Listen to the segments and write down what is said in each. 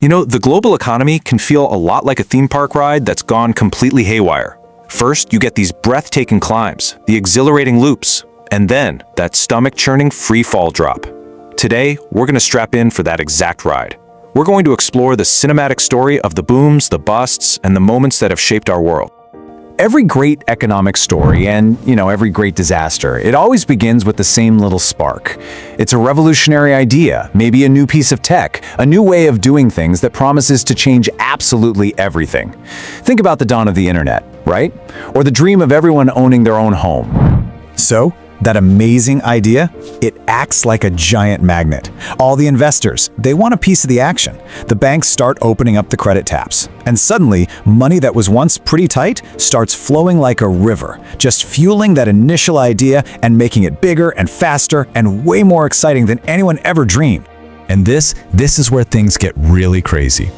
The global economy can feel a lot like a theme park ride that's gone completely haywire. First, you get these breathtaking climbs, the exhilarating loops, and then that stomach-churning free-fall drop. Today, we're going to strap in for that exact ride. We're going to explore the cinematic story of the booms, the busts, and the moments that have shaped our world. Every great economic story and, every great disaster, it always begins with the same little spark. It's a revolutionary idea, maybe a new piece of tech, a new way of doing things that promises to change absolutely everything. Think about the dawn of the internet, right? Or the dream of everyone owning their own home. So, that amazing idea, it acts like a giant magnet. All the investors, they want a piece of the action. The banks start opening up the credit taps. And suddenly, money that was once pretty tight starts flowing like a river, just fueling that initial idea and making it bigger and faster and way more exciting than anyone ever dreamed. And this is where things get really crazy.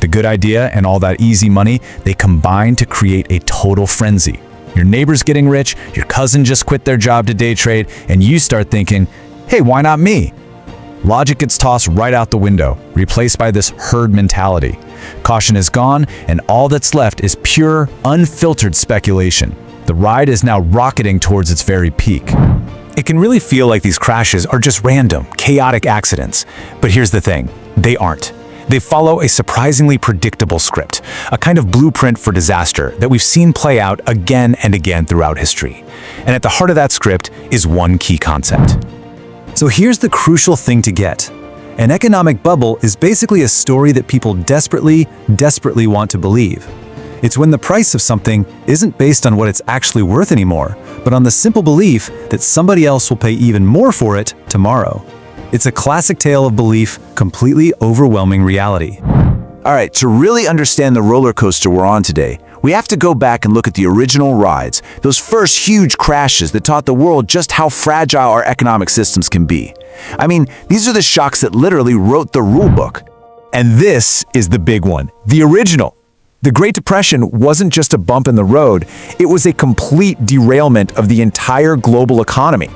The good idea and all that easy money, they combine to create a total frenzy. Your neighbor's getting rich, your cousin just quit their job to day trade, and you start thinking, hey, why not me? Logic gets tossed right out the window, replaced by this herd mentality. Caution is gone, and all that's left is pure, unfiltered speculation. The ride is now rocketing towards its very peak. It can really feel like these crashes are just random, chaotic accidents. But here's the thing, they aren't. They follow a surprisingly predictable script, a kind of blueprint for disaster that we've seen play out again and again throughout history. And at the heart of that script is one key concept. So here's the crucial thing to get. An economic bubble is basically a story that people desperately want to believe. It's when the price of something isn't based on what it's actually worth anymore, but on the simple belief that somebody else will pay even more for it tomorrow. It's a classic tale of belief, completely overwhelming reality. All right, to really understand the roller coaster we're on today, we have to go back and look at the original rides, those first huge crashes that taught the world just how fragile our economic systems can be. I mean, these are the shocks that literally wrote the rule book. And this is the big one, the original. The Great Depression wasn't just a bump in the road, it was a complete derailment of the entire global economy.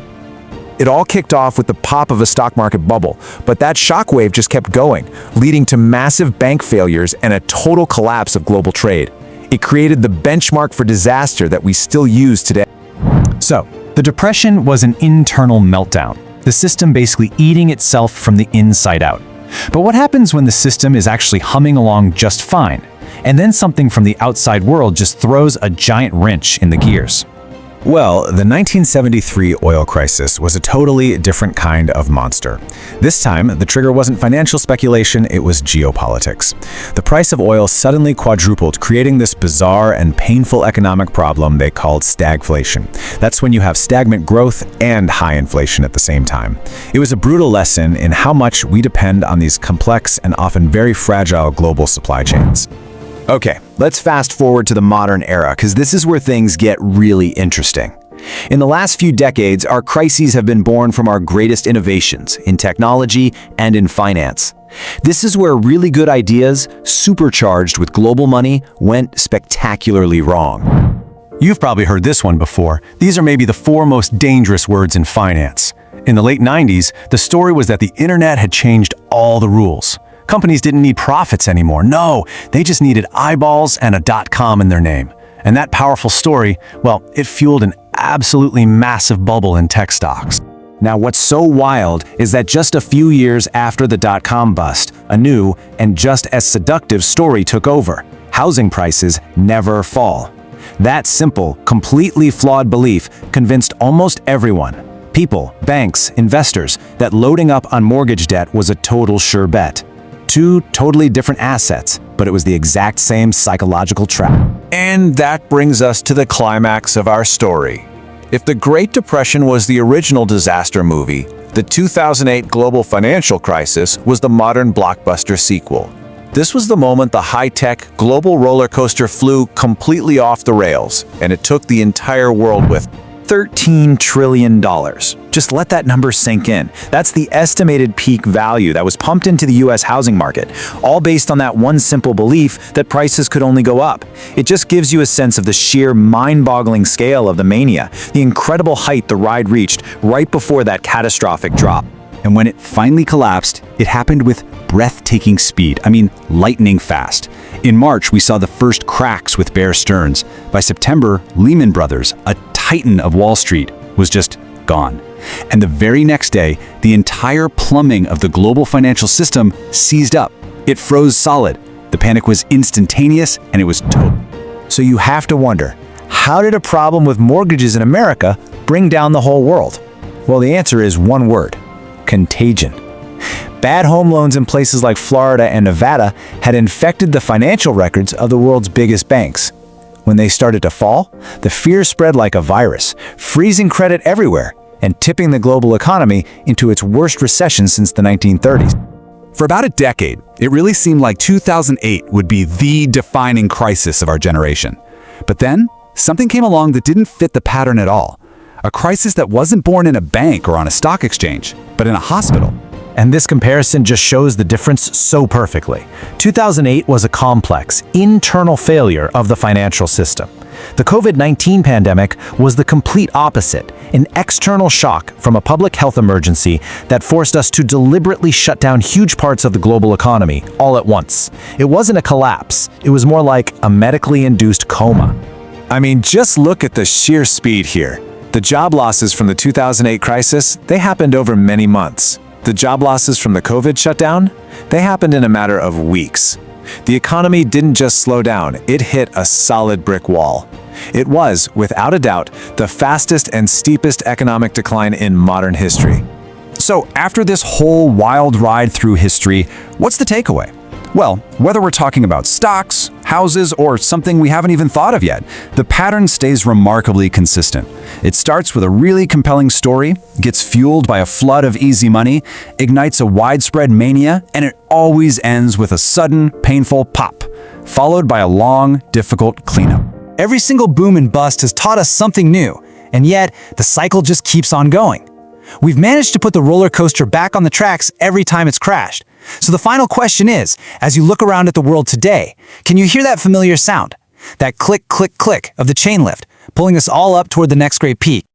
It all kicked off with the pop of a stock market bubble, but that shockwave just kept going, leading to massive bank failures and a total collapse of global trade. It created the benchmark for disaster that we still use today. So, the Depression was an internal meltdown, the system basically eating itself from the inside out. But what happens when the system is actually humming along just fine, and then something from the outside world just throws a giant wrench in the gears? Well, the 1973 oil crisis was a totally different kind of monster. This time, the trigger wasn't financial speculation, it was geopolitics. The price of oil suddenly quadrupled, creating this bizarre and painful economic problem they called stagflation. That's when you have stagnant growth and high inflation at the same time. It was a brutal lesson in how much we depend on these complex and often very fragile global supply chains. Okay, let's fast forward to the modern era, because this is where things get really interesting. In the last few decades, our crises have been born from our greatest innovations in technology and in finance. This is where really good ideas, supercharged with global money, went spectacularly wrong. You've probably heard this one before. These are maybe the 4 most dangerous words in finance. In the late 90s, the story was that the internet had changed all the rules. Companies didn't need profits anymore. No, they just needed eyeballs and a .com in their name. And that powerful story, well, it fueled an absolutely massive bubble in tech stocks. Now, what's so wild is that just a few years after the .com bust, a new and just as seductive story took over. Housing prices never fall. That simple, completely flawed belief convinced almost everyone, people, banks, investors, that loading up on mortgage debt was a total sure bet. 2 totally different assets, but it was the exact same psychological trap. And that brings us to the climax of our story. If the Great Depression was the original disaster movie, the 2008 global financial crisis was the modern blockbuster sequel. This was the moment the high-tech global roller coaster flew completely off the rails, and it took the entire world with $13 trillion. Just let that number sink in. That's the estimated peak value that was pumped into the US housing market, all based on that one simple belief that prices could only go up. It just gives you a sense of the sheer mind-boggling scale of the mania, the incredible height the ride reached right before that catastrophic drop. And when it finally collapsed, it happened with breathtaking speed. I mean, lightning fast. In March, we saw the first cracks with Bear Stearns. By September, Lehman Brothers, a titan of Wall Street, was just gone. And the very next day, the entire plumbing of the global financial system seized up. It froze solid. The panic was instantaneous, and it was total. So you have to wonder, how did a problem with mortgages in America bring down the whole world? Well, the answer is one word: contagion. Bad home loans in places like Florida and Nevada had infected the financial records of the world's biggest banks. When they started to fall, the fear spread like a virus, freezing credit everywhere and tipping the global economy into its worst recession since the 1930s. For about a decade, it really seemed like 2008 would be the defining crisis of our generation. But then, something came along that didn't fit the pattern at all. A crisis that wasn't born in a bank or on a stock exchange, but in a hospital. And this comparison just shows the difference so perfectly. 2008 was a complex, internal failure of the financial system. The COVID-19 pandemic was the complete opposite, an external shock from a public health emergency that forced us to deliberately shut down huge parts of the global economy all at once. It wasn't a collapse, it was more like a medically induced coma. I mean, just look at the sheer speed here. The job losses from the 2008 crisis, they happened over many months. The job losses from the COVID shutdown, they happened in a matter of weeks. The economy didn't just slow down, it hit a solid brick wall. It was, without a doubt, the fastest and steepest economic decline in modern history. So, after this whole wild ride through history, what's the takeaway? Well, whether we're talking about stocks, houses, or something we haven't even thought of yet, the pattern stays remarkably consistent. It starts with a really compelling story, gets fueled by a flood of easy money, ignites a widespread mania, and it always ends with a sudden, painful pop, followed by a long, difficult cleanup. Every single boom and bust has taught us something new, and yet the cycle just keeps on going. We've managed to put the roller coaster back on the tracks every time it's crashed. So the final question is, as you look around at the world today, can you hear that familiar sound? That click, click, click of the chain lift, pulling us all up toward the next great peak.